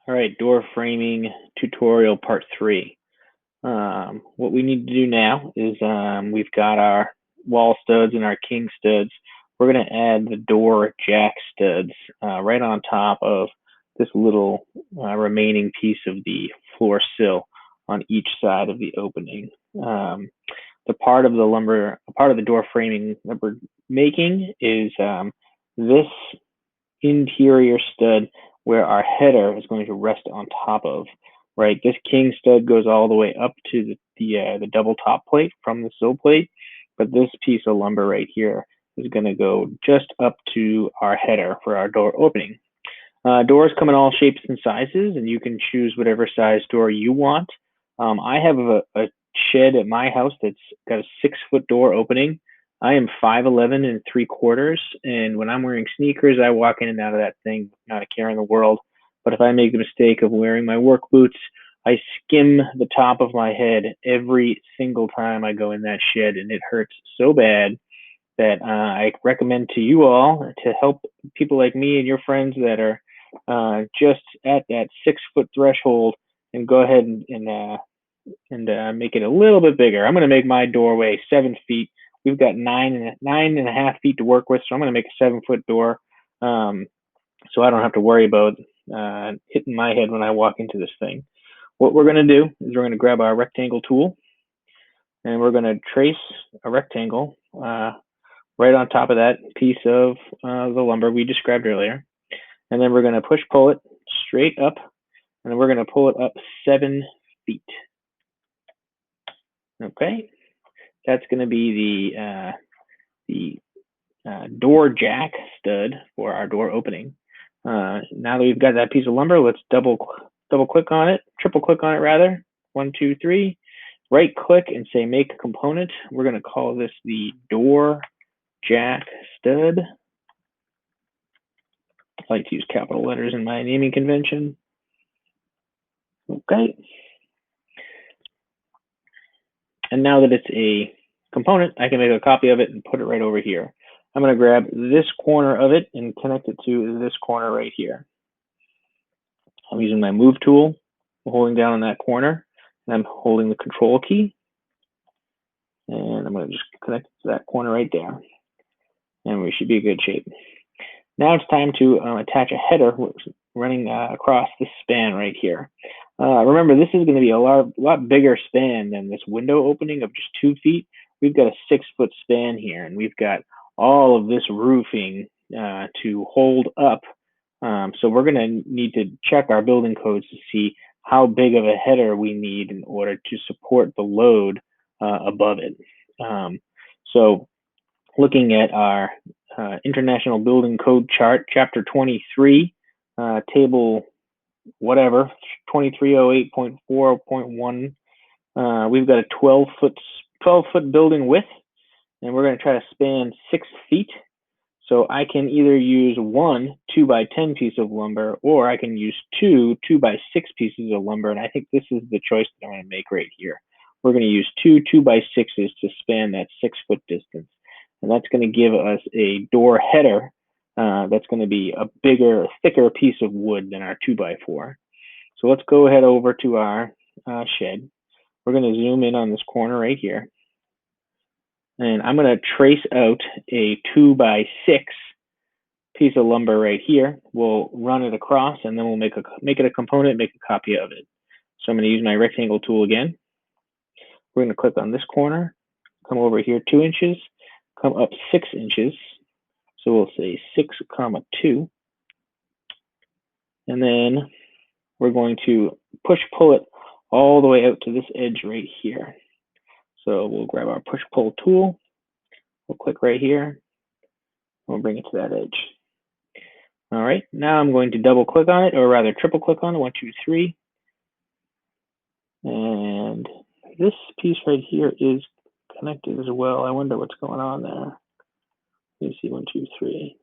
All right, door framing tutorial part 3. What we need to do now is we've got our wall studs and our king studs. We're going to add the door jack studs right on top of this little remaining piece of the floor sill on each side of the opening. The part of the door framing that we're making is this interior stud where our header is going to rest on top of. Right, this king stud goes all the way up to the double top plate from the sill plate, but this piece of lumber right here is going to go just up to our header for our door opening. Doors come in all shapes and sizes, and you can choose whatever size door you want. I have a shed at my house that's got a 6-foot door opening. I am 5'11" and 3/4, and when I'm wearing sneakers, I walk in and out of that thing, not a care in the world. But if I make the mistake of wearing my work boots, I skim the top of my head every single time I go in that shed, and it hurts so bad that I recommend to you all to help people like me and your friends that are just at that 6-foot threshold, and go ahead and make it a little bit bigger. I'm going to make my doorway 7 feet. We've got 9.5 feet to work with, so I'm going to make a 7-foot door, so I don't have to worry about hitting my head when I walk into this thing. What we're going to do is we're going to grab our rectangle tool, and we're going to trace a rectangle right on top of that piece of the lumber we described earlier. And then we're going to pull it straight up, and then we're going to pull it up 7 feet. Okay, that's going to be the door jack stud for our door opening. Now that we've got that piece of lumber, let's double click on it, triple click on it rather. 1, 2, 3. Right click and say make component. We're going to call this the door jack stud. I like to use capital letters in my naming convention. Okay. And now that it's a component, I can make a copy of it and put it right over here. I'm going to grab this corner of it and connect it to this corner right here. I'm using my move tool, holding down on that corner, and I'm holding the control key. And I'm going to just connect it to that corner right there. And we should be in good shape. Now it's time to attach a header running across this span right here. Remember, this is going to be a lot bigger span than this window opening of just 2 feet. We've got a 6-foot span here, and we've got all of this roofing to hold up. So we're going to need to check our building codes to see how big of a header we need in order to support the load above it. So looking at our International Building Code chart, Chapter 23, Table whatever, 2308.4.1, we've got a 12-foot building width, and we're going to try to span 6 feet. So I can either use one 2x10 piece of lumber, or I can use two 2x6 pieces of lumber, and I think this is the choice that I'm going to make right here. We're going to use two 2x6s to span that 6-foot distance. And that's going to give us a door header that's going to be a bigger, thicker piece of wood than our 2x4. So let's go ahead over to our shed. We're going to zoom in on this corner right here. And I'm going to trace out a 2x6 piece of lumber right here. We'll run it across, and then we'll make it a component, make a copy of it. So I'm going to use my rectangle tool again. We're going to click on this corner, come over here 2 inches, come up 6 inches. So we'll say 6,2. And then we're going to pull it all the way out to this edge right here. So we'll grab our push-pull tool. We'll click right here. We'll bring it to that edge. All right, now I'm going to double click on it, or rather triple click on it. 1, 2, 3. And this piece right here is connected as well. I wonder what's going on there. Let me see, 1, 2, 3.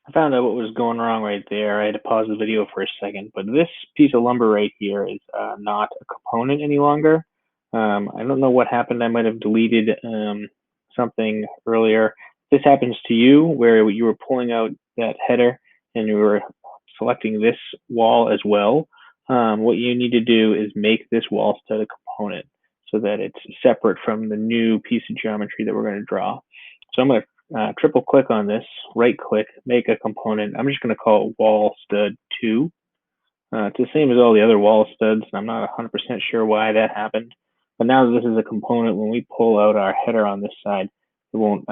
I found out what was going wrong right there. I had to pause the video for a second, but this piece of lumber right here is not a component any longer. I don't know what happened. I might have deleted something earlier. This happens to you where you were pulling out that header and you were selecting this wall as well, what you need to do is make this wall stud a component so that it's separate from the new piece of geometry that we're going to draw. So I'm going to triple click on this, right click, make a component. I'm just going to call it wall stud 2. It's the same as all the other wall studs. I'm not 100% sure why that happened. But now that this is a component, when we pull out our header on this side, it won't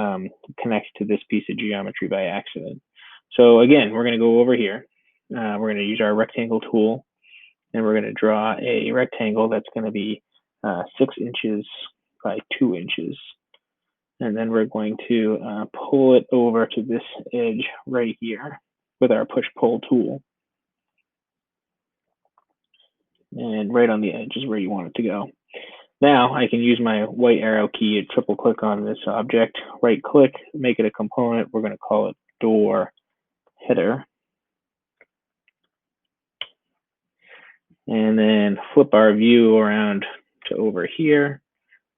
connect to this piece of geometry by accident. So again, we're going to go over here. We're going to use our rectangle tool, and we're going to draw a rectangle that's going to be 6 inches by 2 inches. And then we're going to pull it over to this edge right here with our push-pull tool. And right on the edge is where you want it to go. Now I can use my white arrow key and triple click on this object, right click, make it a component. We're going to call it door header. And then flip our view around to over here.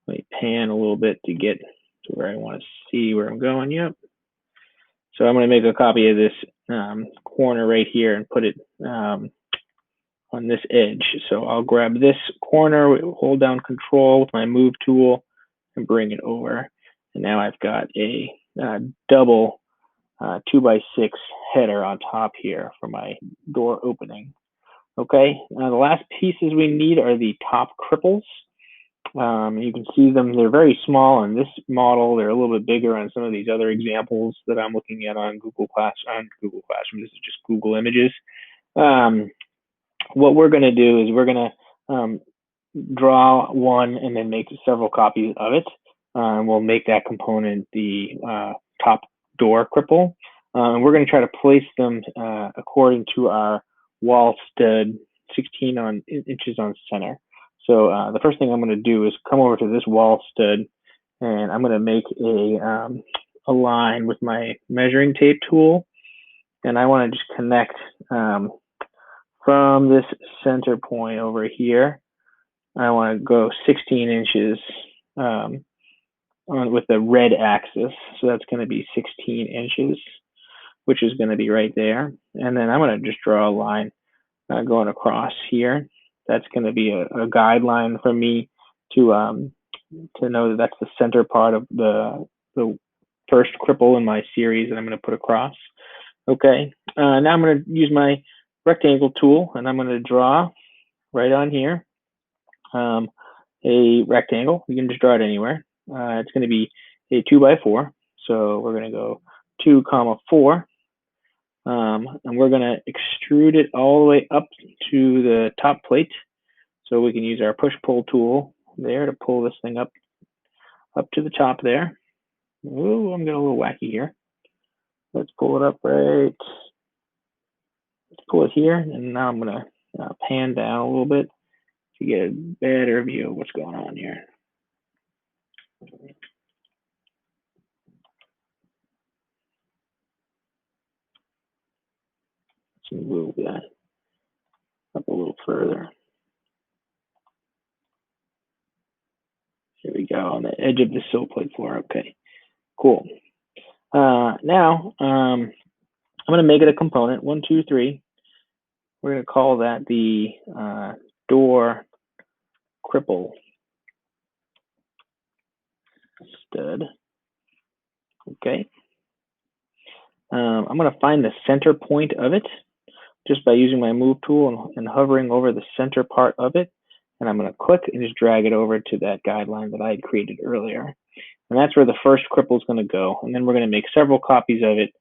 Let me pan a little bit to get to where I want to see where I'm going. Yep. So I'm going to make a copy of this corner right here and put it on this edge. So I'll grab this corner, hold down control with my move tool and bring it over. And now I've got a double 2x6 header on top here for my door opening. Okay, now the last pieces we need are the top cripples. You can see them, they're very small on this model. They're a little bit bigger on some of these other examples that I'm looking at on Google Classroom. This is just Google Images. What we're going to do is we're going to draw one and then make several copies of it. We'll make that component the top door cripple. And we're going to try to place them according to our wall stud 16 inches on center. So the first thing I'm going to do is come over to this wall stud, and I'm going to make a line with my measuring tape tool. And I want to just connect from this center point over here. I want to go 16 inches with the red axis. So that's going to be 16 inches, which is going to be right there. And then I'm going to just draw a line going across here. That's going to be a guideline for me to know that that's the center part of the first cripple in my series that I'm going to put across. Okay, now I'm going to use my rectangle tool, and I'm going to draw right on here a rectangle. You can just draw it anywhere. It's going to be a 2x4. So we're going to go 2, 4. And we're going to extrude it all the way up to the top plate. So we can use our push-pull tool there to pull this thing up to the top there. Ooh, I'm getting a little wacky here. Let's pull it up right. Let's pull it here, and now I'm going to pan down a little bit to get a better view of what's going on here. Let's move that up a little further. Here we go, on the edge of the sill plate floor. Okay, cool. Now, I'm going to make it a component, 1, 2, 3. We're going to call that the door cripple stud. Okay. I'm going to find the center point of it just by using my move tool and hovering over the center part of it. And I'm going to click and just drag it over to that guideline that I had created earlier. And that's where the first cripple is going to go. And then we're going to make several copies of it,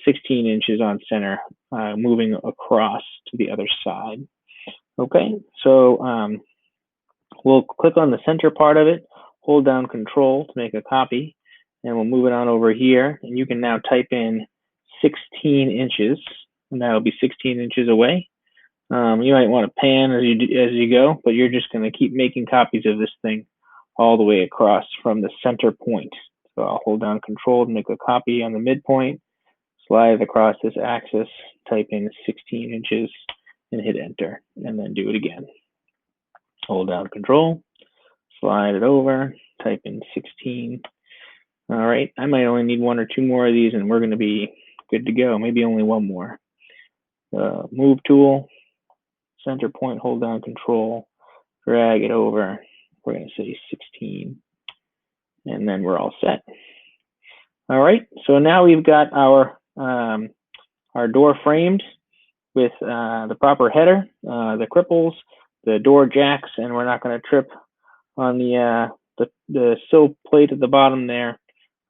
16 inches on center, moving across to the other side. Okay, so we'll click on the center part of it, hold down Control to make a copy, and we'll move it on over here. And you can now type in 16 inches, and that'll be 16 inches away. You might want to pan as you go, but you're just going to keep making copies of this thing all the way across from the center point. So I'll hold down Control to make a copy on the midpoint, slide it across this axis, type in 16 inches, and hit Enter, and then do it again. Hold down Control, slide it over, type in 16. All right, I might only need 1 or 2 more of these, and we're going to be good to go. Maybe only 1 more. move tool, center point, hold down control, drag it over. We're going to say 16, and then we're all set. All right, so now we've got our door framed with the proper header, the cripples, the door jacks, and we're not going to trip on the sill plate at the bottom there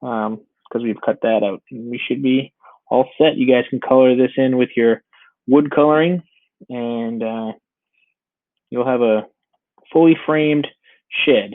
because we've cut that out. And we should be all set. You guys can color this in with your wood coloring, and you'll have a fully framed shed.